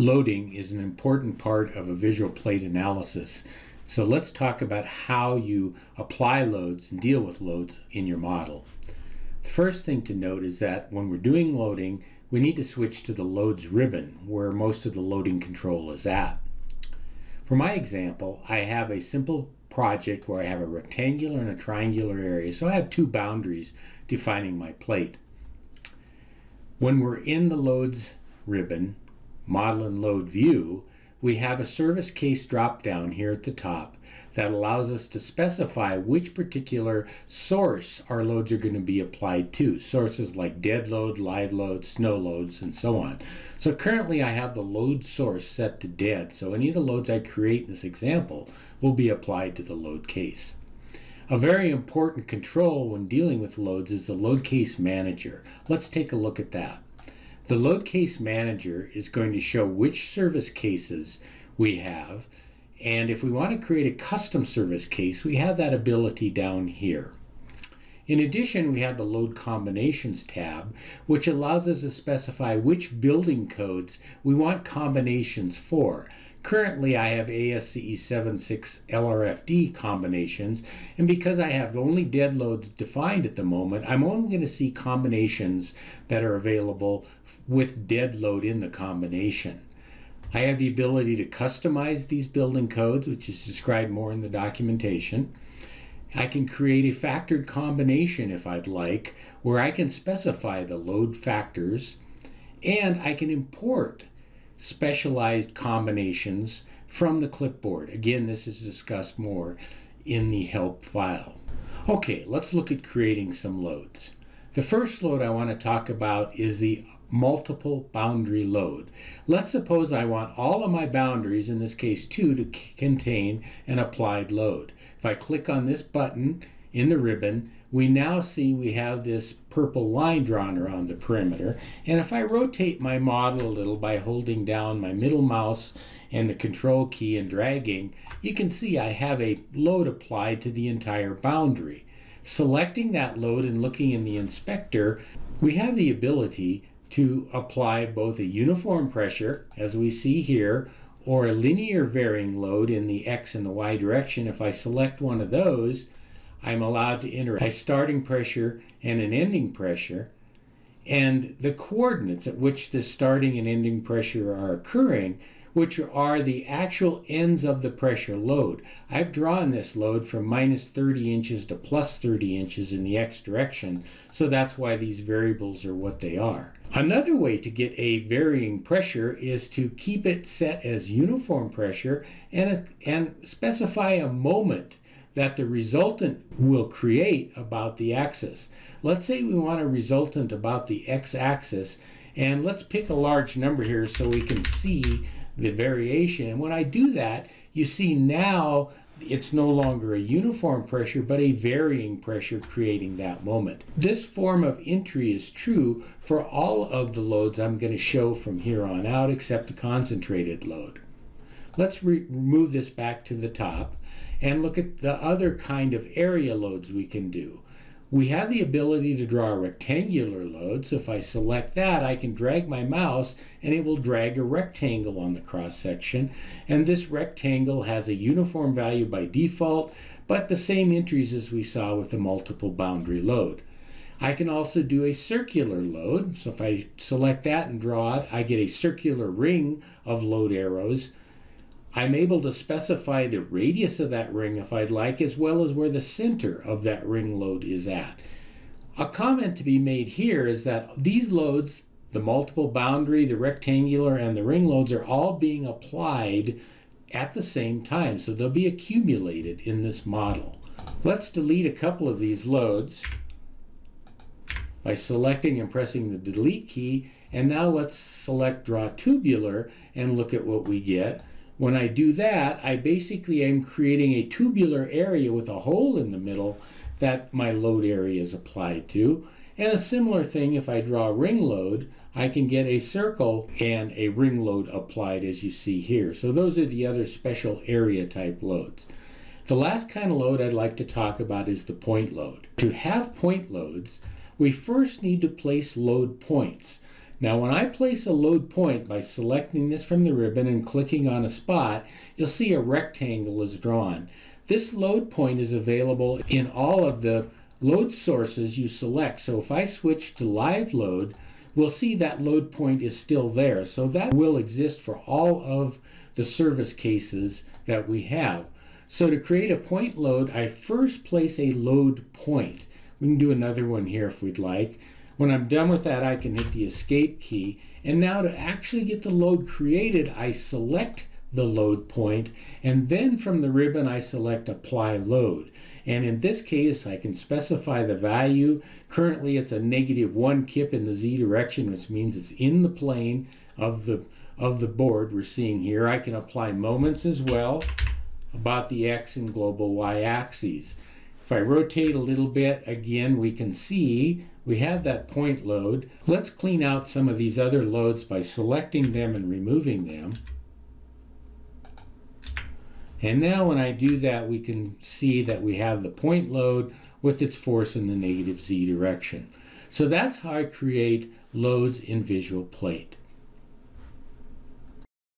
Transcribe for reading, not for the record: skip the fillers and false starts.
Loading is an important part of a VisualPlate analysis. So let's talk about how you apply loads and deal with loads in your model. The first thing to note is that when we're doing loading, we need to switch to the loads ribbon where most of the loading control is at. For my example, I have a simple project where I have a rectangular and a triangular area. So I have two boundaries defining my plate. When we're in the loads ribbon, Model and Load View, we have a service case drop down here at the top that allows us to specify which particular source our loads are going to be applied to. Sources like dead load, live load, snow loads, and so on. So currently I have the load source set to dead, so any of the loads I create in this example will be applied to the load case. A very important control when dealing with loads is the load case manager. Let's take a look at that. The load case manager is going to show which service cases we have, and if we want to create a custom service case, we have that ability down here. In addition, we have the Load Combinations tab, which allows us to specify which building codes we want combinations for. Currently, I have ASCE 76 LRFD combinations, and because I have only dead loads defined at the moment, I'm only going to see combinations that are available with dead load in the combination. I have the ability to customize these building codes, which is described more in the documentation. I can create a factored combination if I'd like, where I can specify the load factors, and I can import specialized combinations from the clipboard. Again, this is discussed more in the help file. Okay, let's look at creating some loads. The first load I want to talk about is the multiple boundary load. Let's suppose I want all of my boundaries, in this case 2, to contain an applied load. If I click on this button in the ribbon, we now see we have this purple line drawn around the perimeter. And if I rotate my model a little by holding down my middle mouse and the control key and dragging, you can see I have a load applied to the entire boundary. Selecting that load and looking in the inspector, we have the ability to apply both a uniform pressure, as we see here, or a linear varying load in the X and the Y direction. If I select one of those, I'm allowed to enter a starting pressure and an ending pressure, and the coordinates at which the starting and ending pressure are occurring, which are the actual ends of the pressure load. I've drawn this load from minus 30 inches to plus 30 inches in the X direction, so that's why these variables are what they are. Another way to get a varying pressure is to keep it set as uniform pressure and specify a moment that the resultant will create about the axis. Let's say we want a resultant about the x-axis, and let's pick a large number here so we can see the variation. And when I do that, you see now it's no longer a uniform pressure, but a varying pressure creating that moment. This form of entry is true for all of the loads I'm going to show from here on out, except the concentrated load. Let's remove this back to the top and look at the other kind of area loads we can do. We have the ability to draw a rectangular load, so if I select that, I can drag my mouse and it will drag a rectangle on the cross section, and this rectangle has a uniform value by default, but the same entries as we saw with the multiple boundary load. I can also do a circular load, so if I select that and draw it, I get a circular ring of load arrows. I'm able to specify the radius of that ring if I'd like, as well as where the center of that ring load is at. A comment to be made here is that these loads, the multiple boundary, the rectangular, and the ring loads, are all being applied at the same time, so they'll be accumulated in this model. Let's delete a couple of these loads by selecting and pressing the delete key, and now let's select draw tubular and look at what we get. When I do that, I basically am creating a tubular area with a hole in the middle that my load area is applied to. And a similar thing, if I draw a ring load, I can get a circle and a ring load applied, as you see here. So those are the other special area type loads. The last kind of load I'd like to talk about is the point load. To have point loads, we first need to place load points. Now when I place a load point by selecting this from the ribbon and clicking on a spot, you'll see a rectangle is drawn. This load point is available in all of the load sources you select. So if I switch to live load, we'll see that load point is still there. So that will exist for all of the service cases that we have. So to create a point load, I first place a load point. We can do another one here if we'd like. When I'm done with that, I can hit the escape key. And now to actually get the load created, I select the load point, and then from the ribbon I select apply load. And in this case I can specify the value. Currently it's a -1 kip in the Z direction, which means it's in the plane of the board we're seeing here. I can apply moments as well about the X and global Y axes. If I rotate a little bit, again we can see we have that point load. Let's clean out some of these other loads by selecting them and removing them. And now when I do that, we can see that we have the point load with its force in the -Z direction. So that's how I create loads in VisualPlate.